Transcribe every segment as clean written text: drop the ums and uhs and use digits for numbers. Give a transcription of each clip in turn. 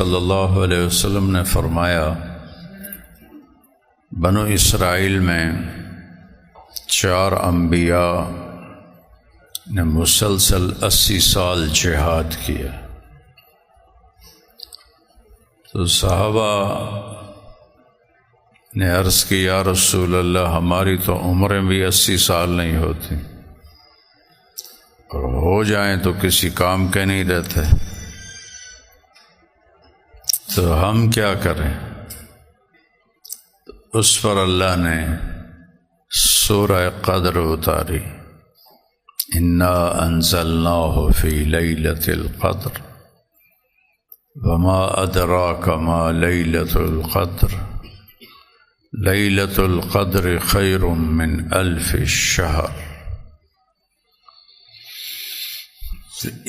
صلی اللہ علیہ وسلم نے فرمایا، بنو اسرائیل میں 4 انبیاء نے مسلسل 80 سال جہاد کیا۔ تو صحابہ نے عرض کی، یا رسول اللہ، ہماری تو عمریں بھی 80 سال نہیں ہوتی، اور ہو جائیں تو کسی کام کے نہیں رہتے، تو ہم کیا کریں؟ اس پر اللہ نے سورہ قدر اتاری، انا انزلناہ فی لیلۃ القدر وما ادراک ما لیلۃ القدر لیلۃ القدر خیر من 1000 شہر۔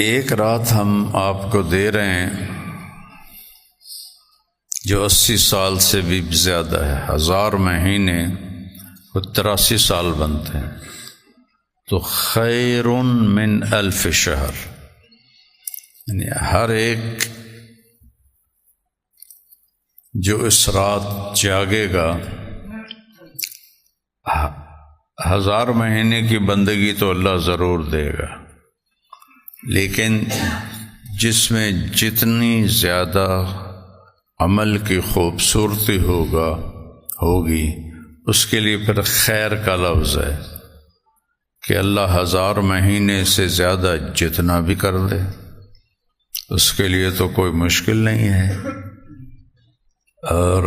ایک رات ہم آپ کو دے رہے ہیں جو 80 سال سے بھی زیادہ ہے، 1000 مہینے کو 83 سال بنتے ہیں، تو خیر من 1000 شہر، یعنی ہر ایک جو اس رات جاگے گا 1000 مہینے کی بندگی تو اللہ ضرور دے گا، لیکن جس میں جتنی زیادہ عمل کی خوبصورتی ہوگی اس کے لیے پھر خیر کا لفظ ہے کہ اللہ 1000 مہینے سے زیادہ جتنا بھی کر دے اس کے لیے تو کوئی مشکل نہیں ہے۔ اور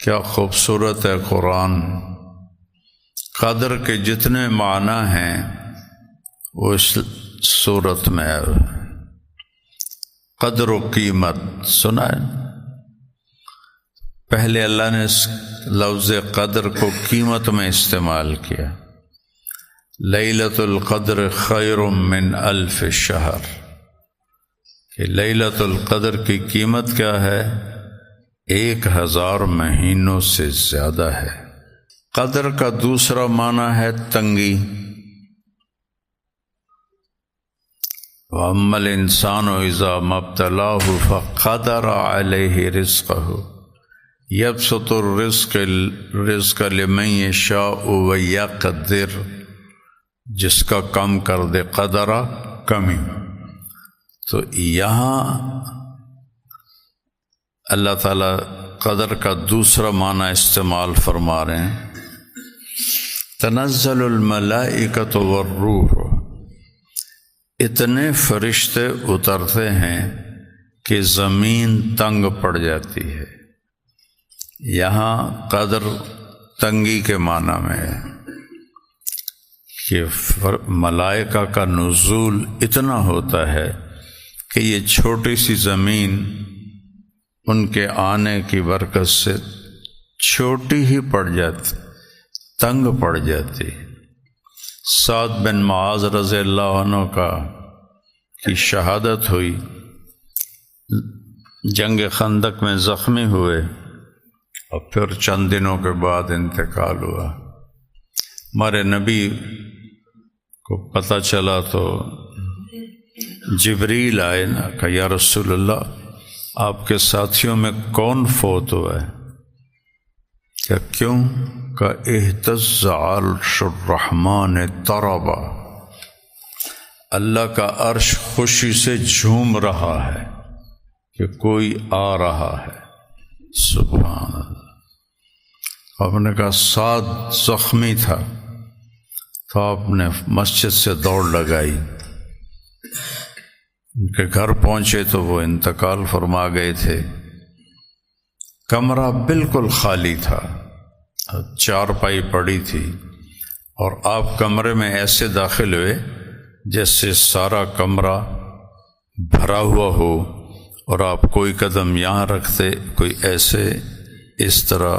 کیا خوبصورت ہے قرآن، قدر کے جتنے معنی ہیں وہ اس صورت میں ہے۔ قدر و قیمت سنا ہے، پہلے اللہ نے اس لفظ قدر کو قیمت میں استعمال کیا، لیلۃ القدر خیر من 1000 شہر، کہ لیلۃ القدر کی قیمت کیا ہے؟ 1000 مہینوں سے زیادہ ہے۔ قدر کا دوسرا معنی ہے تنگی، وَأَمَّا الْإِنسَانُ إِذَا مَا ابْتَلَاهُ فَقَدَرَ عَلَيْهِ رِزْقَهُ يَبْسُطُ الرِّزْقَ لِمَن يَشَاءُ وَيَقْدِرُ، جس کا کم کر دے قدرہ کمی۔ تو یہاں اللہ تعالیٰ قدر کا دوسرا معنی استعمال فرما رہے ہیں، تنزل الملائکۃ والروح، اتنے فرشتے اترتے ہیں کہ زمین تنگ پڑ جاتی ہے۔ یہاں قدر تنگی کے معنی میں ہے کہ ملائکہ کا نزول اتنا ہوتا ہے کہ یہ چھوٹی سی زمین ان کے آنے کی برکت سے چھوٹی ہی پڑ جاتی، تنگ پڑ جاتی۔ سعد بن معاذ رضی اللہ عنہ کی شہادت ہوئی، جنگ خندق میں زخمی ہوئے اور پھر چند دنوں کے بعد انتقال ہوا۔ ہمارے نبی کو پتہ چلا تو جبریل آئے نا، کہ یا رسول اللہ، آپ کے ساتھیوں میں کون فوت ہوا ہے؟ کہ کیوں؟ کہ اہتز عرش الرحمن طربا، اللہ کا عرش خوشی سے جھوم رہا ہے کہ کوئی آ رہا ہے۔ سبحان اللہ۔ آپ نے کہا سعد زخمی تھا، تو آپ نے مسجد سے دوڑ لگائی، ان کے گھر پہنچے تو وہ انتقال فرما گئے تھے۔ کمرہ بالکل خالی تھا، 4 پائی پڑی تھی، اور آپ کمرے میں ایسے داخل ہوئے جیسے سارا کمرہ بھرا ہوا ہو، اور آپ کوئی قدم یہاں رکھتے، کوئی ایسے اس طرح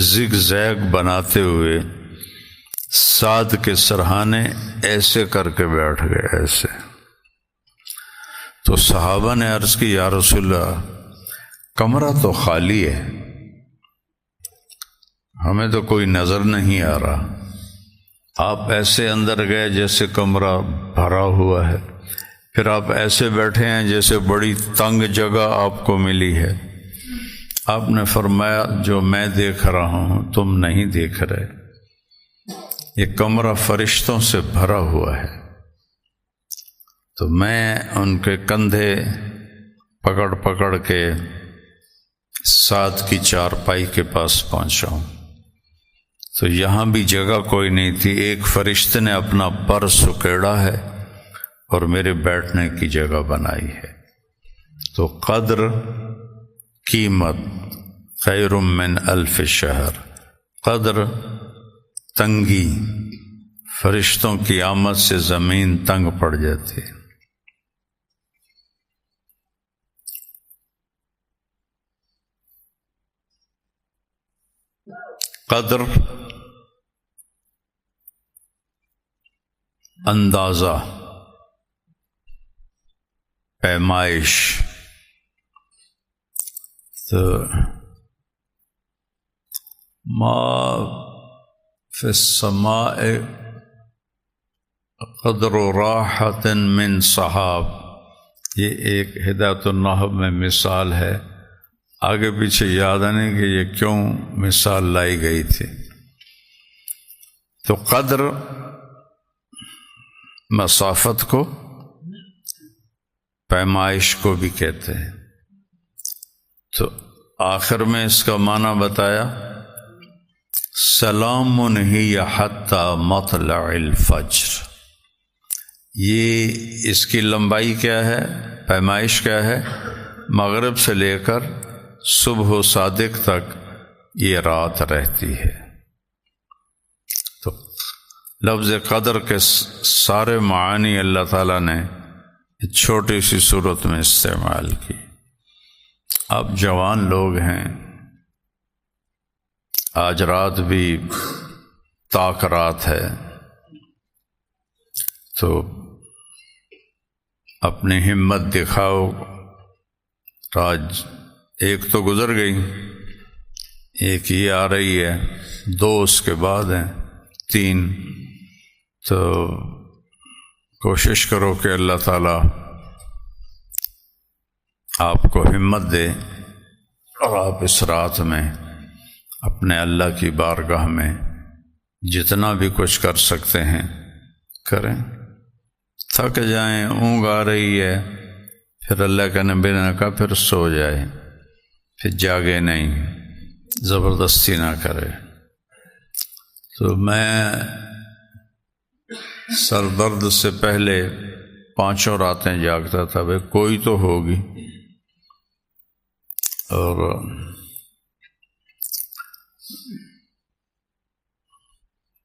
زگ زیگ بناتے ہوئے سعد کے سرہانے ایسے کر کے بیٹھ گئے، ایسے۔ تو صحابہ نے عرض کی، یا رسول اللہ، کمرہ تو خالی ہے، ہمیں تو کوئی نظر نہیں آ رہا۔ آپ ایسے اندر گئے جیسے کمرہ بھرا ہوا ہے، پھر آپ ایسے بیٹھے ہیں جیسے بڑی تنگ جگہ آپ کو ملی ہے۔ آپ نے فرمایا جو میں دیکھ رہا ہوں تم نہیں دیکھ رہے، یہ کمرہ فرشتوں سے بھرا ہوا ہے۔ تو میں ان کے کندھے پکڑ پکڑ کے ساتھ کی چارپائی کے پاس پہنچا ہوں، تو یہاں بھی جگہ کوئی نہیں تھی، ایک فرشتے نے اپنا پر سکیڑا ہے اور میرے بیٹھنے کی جگہ بنائی ہے۔ تو قدر، قیمت خیر من الف شہر، قدر، تنگی، فرشتوں کی آمد سے زمین تنگ پڑ جاتی ہے۔ قدر اندازہ، پیمائش۔ تو ما فی السماء قدر راحت من صحاب، یہ ایک ہدایت النحو میں مثال ہے، آگے پیچھے یاد آنے کہ یہ کیوں مثال لائی گئی تھی۔ تو قدر مسافت کو، پیمائش کو بھی کہتے ہیں۔ تو آخر میں اس کا معنی بتایا، سلام ہی حتی مطلع الفجر۔ یہ اس کی لمبائی کیا ہے، پیمائش کیا ہے؟ مغرب سے لے کر صبح و صادق تک یہ رات رہتی ہے۔ تو لفظ قدر کے سارے معانی اللہ تعالیٰ نے چھوٹی سی صورت میں استعمال کی۔ آپ جوان لوگ ہیں، آج رات بھی تاک رات ہے، تو اپنی ہمت دکھاؤ۔ آج ایک تو گزر گئی، ایک یہ آ رہی ہے، 2 اس کے بعد ہیں، 3۔ تو کوشش کرو کہ اللہ تعالیٰ آپ کو ہمت دے اور آپ اس رات میں اپنے اللہ کی بارگاہ میں جتنا بھی کچھ کر سکتے ہیں کریں۔ تھک جائیں، اونگ آ رہی ہے، پھر اللہ کا نبی نے کہا پھر سو جائے، پھر جاگے نہیں، زبردستی نہ کرے۔ تو میں سر درد سے پہلے 5 راتیں جاگتا تھا، بھئی کوئی تو ہوگی۔ اور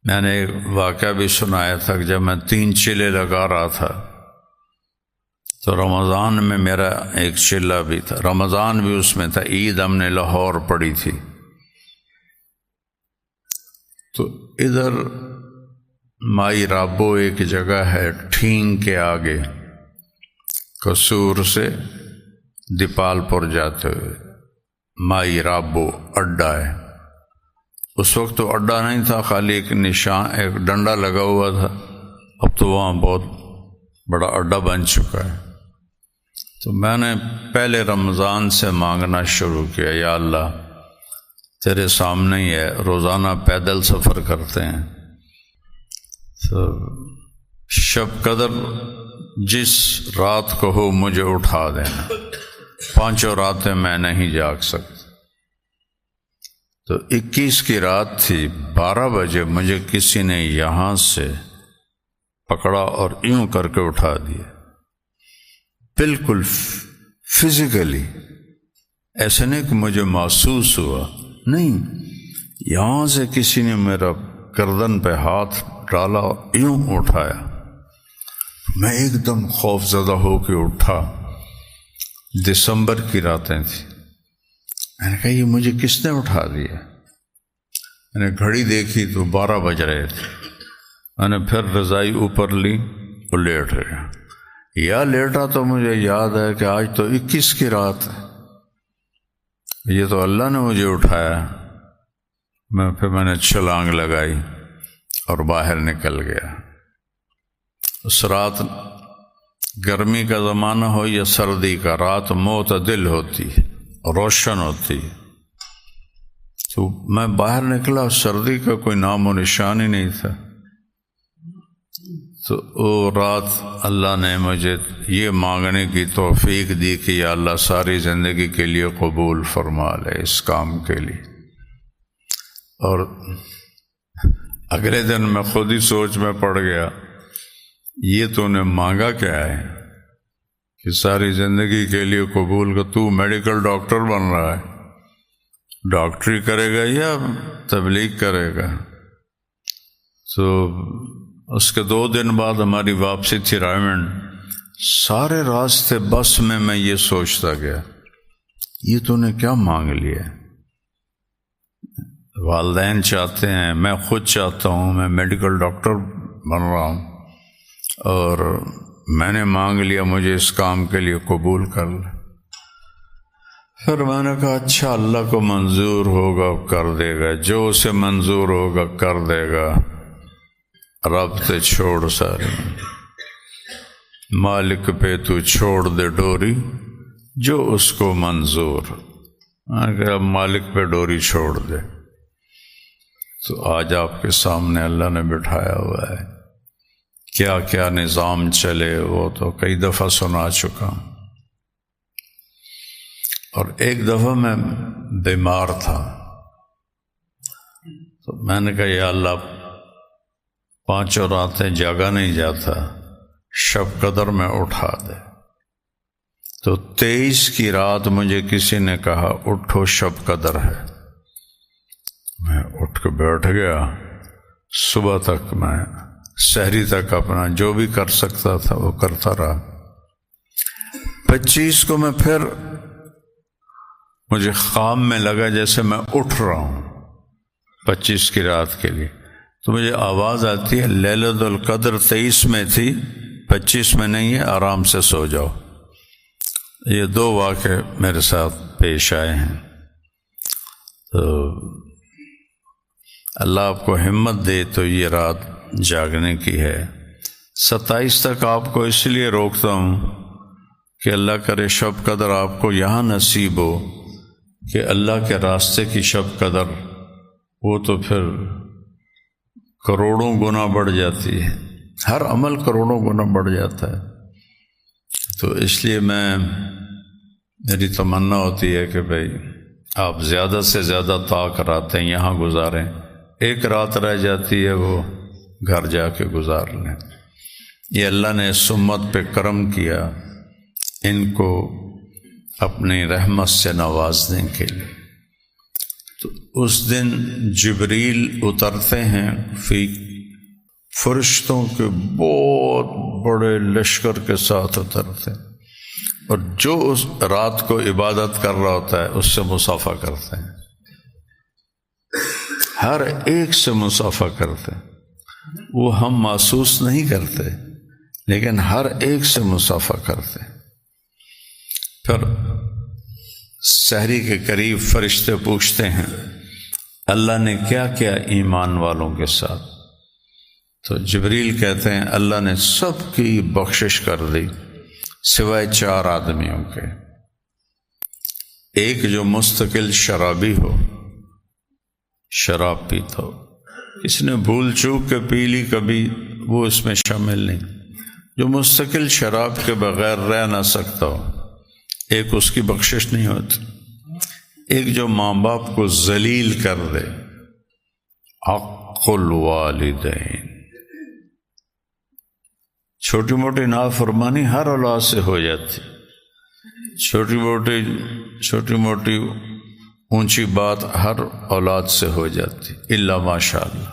میں نے ایک واقعہ بھی سنایا تھا کہ جب میں 3 چلے لگا رہا تھا تو رمضان میں میرا ایک چلہ بھی تھا، رمضان بھی اس میں تھا، عید ہم نے لاہور پڑھی تھی۔ تو ادھر مائی رابو ایک جگہ ہے ٹھینگ کے آگے، قصور سے دیپال پور جاتے ہوئے مائی رابو اڈا ہے۔ اس وقت تو اڈا نہیں تھا، خالی ایک نشان، ایک ڈنڈا لگا ہوا تھا، اب تو وہاں بہت بڑا اڈا بن چکا ہے۔ تو میں نے پہلے رمضان سے مانگنا شروع کیا، یا اللہ تیرے سامنے ہی ہے، روزانہ پیدل سفر کرتے ہیں، تو شب قدر جس رات کو ہو مجھے اٹھا دینا، 5 راتیں میں نہیں جاگ سکتا۔ تو 21 کی رات تھی، 12 بجے مجھے کسی نے یہاں سے پکڑا اور یوں کر کے اٹھا دیا، بالکل فزیکلی، ایسا نہیں کہ مجھے محسوس ہوا، نہیں، یہاں سے کسی نے میرا گردن پہ ہاتھ ڈالا اور یوں اٹھایا۔ میں ایک دم خوف زدہ ہو کے اٹھا، دسمبر کی راتیں تھیں۔ میں نے کہا یہ مجھے کس نے اٹھا دیا؟ میں نے گھڑی دیکھی تو 12 بج رہے تھے۔ میں نے پھر رضائی اوپر لی اور لیٹ گیا۔ یا لیٹا تو مجھے یاد ہے کہ آج تو 21 کی رات ہے، یہ تو اللہ نے مجھے اٹھایا۔ میں نے چھلانگ لگائی اور باہر نکل گیا۔ اس رات گرمی کا زمانہ ہو یا سردی کا، رات معتدل ہوتی ہے، روشن ہوتی ہے۔ تو میں باہر نکلا، سردی کا کوئی نام و نشان ہی نہیں تھا۔ تو وہ رات اللہ نے مجھے یہ مانگنے کی توفیق دی کہ یا اللہ ساری زندگی کے لیے قبول فرما لے اس کام کے لیے۔ اور اگلے دن میں خود ہی سوچ میں پڑ گیا، یہ تو نے مانگا کیا ہے کہ ساری زندگی کے لیے قبول کا؟ تو میڈیکل ڈاکٹر بن رہا ہے، ڈاکٹری کرے گا یا تبلیغ کرے گا؟ تو اس کے 2 دن بعد ہماری واپسی تھی رائمنڈ۔ سارے راستے بس میں یہ سوچتا گیا، یہ تو نے کیا مانگ لیا؟ والدین چاہتے ہیں، میں خود چاہتا ہوں، میں میڈیکل ڈاکٹر بن رہا ہوں، اور میں نے مانگ لیا مجھے اس کام کے لیے قبول کر لے۔ پھر میں نے کہا اچھا، اللہ کو منظور ہوگا کر دے گا، جو اسے منظور ہوگا کر دے گا، رب تے چھوڑ سارے، مالک پہ تو چھوڑ دے ڈوری جو اس کو منظور۔ اگر مالک پہ ڈوری چھوڑ دے تو آج آپ کے سامنے اللہ نے بٹھایا ہوا ہے، کیا کیا نظام چلے وہ تو کئی دفعہ سنا چکا ہوں۔ اور ایک دفعہ میں بیمار تھا، تو میں نے کہا یا اللہ 5 راتیں جاگا نہیں جاتا، شب قدر میں اٹھا دے۔ تو 23 کی رات مجھے کسی نے کہا اٹھو شب قدر ہے، میں اٹھ کے بیٹھ گیا۔ صبح تک میں سحری تک اپنا جو بھی کر سکتا تھا وہ کرتا رہا۔ 25 کو میں پھر مجھے خواب میں لگا جیسے میں اٹھ رہا ہوں 25 کی رات کے لیے، تو مجھے آواز آتی ہے لیلۃ القدر 23 میں تھی، 25 میں نہیں ہے، آرام سے سو جاؤ۔ یہ 2 واقعے میرے ساتھ پیش آئے ہیں۔ تو اللہ آپ کو ہمت دے تو یہ رات جاگنے کی ہے۔ 27 تک آپ کو اس لیے روکتا ہوں کہ اللہ کرے شب قدر آپ کو یہاں نصیب ہو کہ اللہ کے راستے کی شب قدر، وہ تو پھر کروڑوں گنا بڑھ جاتی ہے، ہر عمل کروڑوں گنا بڑھ جاتا ہے۔ تو اس لیے میری تمنا ہوتی ہے کہ بھئی آپ زیادہ سے زیادہ طاق راتیں یہاں گزاریں، 1 رات رہ جاتی ہے وہ گھر جا کے گزار لیں۔ یہ اللہ نے اس امت پہ کرم کیا ان کو اپنی رحمت سے نوازنے کے لیے۔ تو اس دن جبریل اترتے ہیں، فرشتوں کے بہت بڑے لشکر کے ساتھ اترتے ہیں، اور جو اس رات کو عبادت کر رہا ہوتا ہے اس سے مصافحہ کرتے ہیں، ہر ایک سے مصافحہ کرتے ہیں۔ وہ ہم محسوس نہیں کرتے لیکن ہر ایک سے مصافحہ کرتے ہیں۔ پھر سحری کے قریب فرشتے پوچھتے ہیں اللہ نے کیا کیا ایمان والوں کے ساتھ؟ تو جبریل کہتے ہیں اللہ نے سب کی بخشش کر دی سوائے 4 آدمیوں کے۔ ایک جو مستقل شرابی ہو، شراب پیتا ہو، اس نے بھول چوک کے پی لی کبھی، وہ اس میں شامل نہیں۔ جو مستقل شراب کے بغیر رہ نہ سکتا ہو، ایک اس کی بخشش نہیں ہوتی۔ ایک جو ماں باپ کو ذلیل کر دے، عق الوالدین، چھوٹی موٹی نافرمانی ہر اولاد سے ہو جاتی، چھوٹی موٹی اونچی بات ہر اولاد سے ہو جاتی، الا ماشاء اللہ۔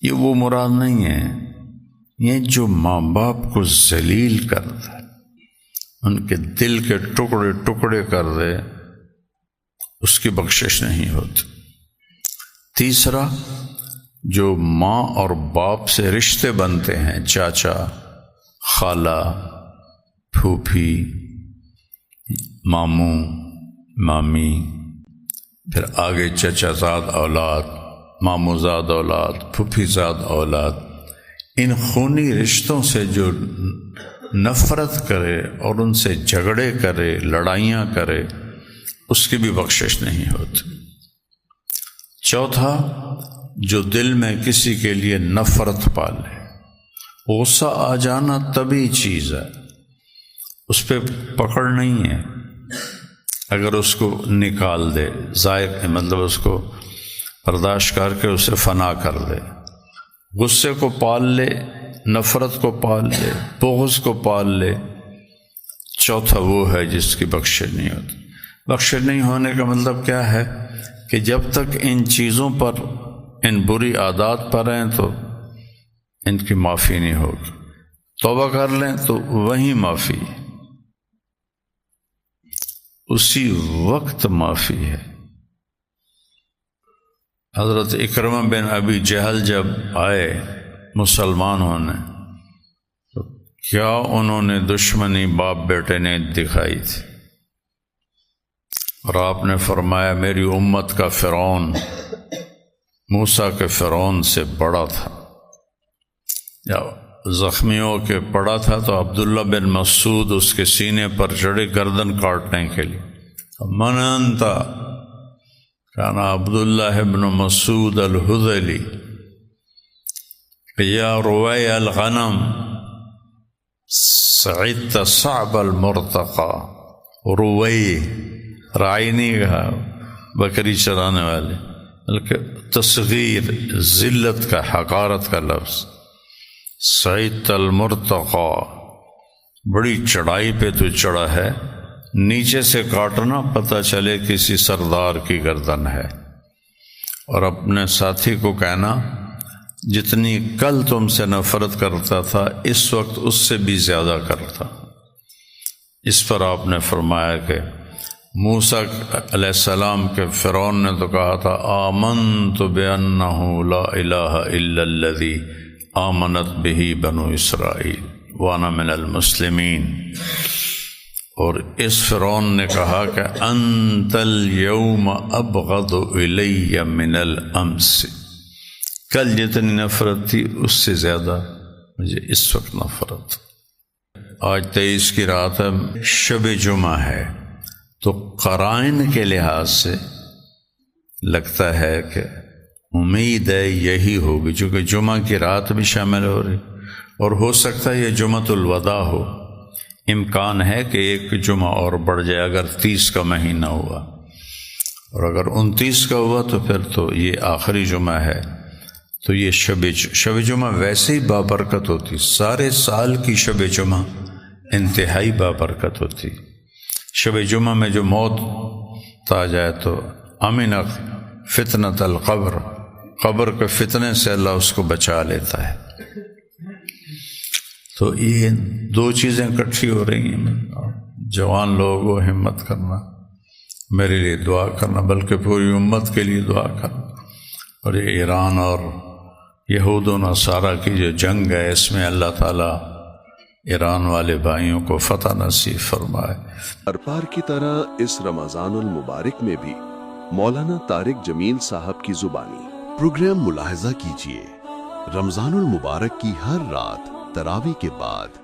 یہ وہ مراد نہیں ہے، یہ جو ماں باپ کو ذلیل کر دے، ان کے دل کے ٹکڑے ٹکڑے کر دے، اس کی بخشش نہیں ہوتی۔ تیسرا، جو ماں اور باپ سے رشتے بنتے ہیں، چاچا، خالہ، پھوپھی، ماموں، مامی، پھر آگے چچا زاد اولاد، ماموزاد اولاد، پھوپھیزاد اولاد، ان خونی رشتوں سے جو نفرت کرے اور ان سے جھگڑے کرے، لڑائیاں کرے، اس کی بھی بخشش نہیں ہوتی۔ چوتھا، جو دل میں کسی کے لیے نفرت پالے، غصہ آ جانا طبیعی چیز ہے، اس پہ پکڑ نہیں ہے، اگر اس کو نکال دے، ذائق مطلب اس کو برداشت کر کے اسے فنا کر دے، غصے کو پال لے، نفرت کو پال لے، بغض کو پال لے، چوتھا وہ ہے جس کی بخشش نہیں ہوتی۔ بخشش نہیں ہونے کا مطلب کیا ہے کہ جب تک ان چیزوں پر، ان بری عادات پر ہیں تو ان کی معافی نہیں ہوگی، توبہ کر لیں تو وہیں معافی ہے، اسی وقت معافی ہے۔ حضرت اکرمہ بن ابی جہل جب آئے مسلمان ہونے تو کیا انہوں نے دشمنی باپ بیٹے نے دکھائی تھی، اور آپ نے فرمایا میری امت کا فرعون موسیٰ کے فرعون سے بڑا تھا، یا زخمیوں کے پڑا تھا تو عبداللہ بن مسعود اس کے سینے پر چڑھے گردن کاٹنے کے لیے، من انت؟ کان عبداللہ بن مسعود الحذلی یا روی الغنم سعدت صعب المرتقى، روی رائی نہیں کہا بکری چرانے والے، بلکہ تصغیر، ذلت کا، حقارت کا لفظ، سعدت المرتقى، بڑی چڑھائی پہ تو چڑھا ہے، نیچے سے کاٹنا پتہ چلے کسی سردار کی گردن ہے، اور اپنے ساتھی کو کہنا جتنی کل تم سے نفرت کرتا تھا اس وقت اس سے بھی زیادہ کرتا۔ اس پر آپ نے فرمایا کہ موسیٰ علیہ السلام کے فرعون نے تو کہا تھا آمنت بأنہ لا الہ الا الذی آمنت بہ بنو اسرائیل وانا من المسلمین، اور اس فرعون نے کہا کہ انت اليوم ابغض الی من الامس، کل جتنی نفرت تھی اس سے زیادہ مجھے اس وقت نفرت۔ آج 23 کی رات ہے، شب جمعہ ہے، تو قرائن کے لحاظ سے لگتا ہے کہ امید ہے یہی ہوگی، چونکہ جمعہ کی رات بھی شامل ہو رہی، اور ہو سکتا ہے یہ جمعۃ الوداع ہو، امکان ہے کہ ایک جمعہ اور بڑھ جائے اگر 30 کا مہینہ ہوا، اور اگر 29 کا ہوا تو پھر تو یہ آخری جمعہ ہے، تو یہ شب جمعہ ویسے ہی بابرکت ہوتی، سارے سال کی شب جمعہ انتہائی بابرکت ہوتی۔ شب جمعہ میں جو موت آ جائے تو امن فتنۃ القبر، قبر کے فتنے سے اللہ اس کو بچا لیتا ہے۔ تو یہ دو چیزیں اکٹھی ہو رہی ہیں، جوان لوگوں ہمت کرنا، میرے لیے دعا کرنا، بلکہ پوری امت کے لیے دعا کرنا، اور یہ ایران اور یہود و نصارہ کی جو جنگ ہے اس میں اللہ تعالیٰ ایران والے بھائیوں کو فتح نصیب فرمائے۔ ہر بار کی طرح اس رمضان المبارک میں بھی مولانا طارق جمیل صاحب کی زبانی پروگرام ملاحظہ کیجیے۔ رمضان المبارک کی ہر رات تراویح کے بعد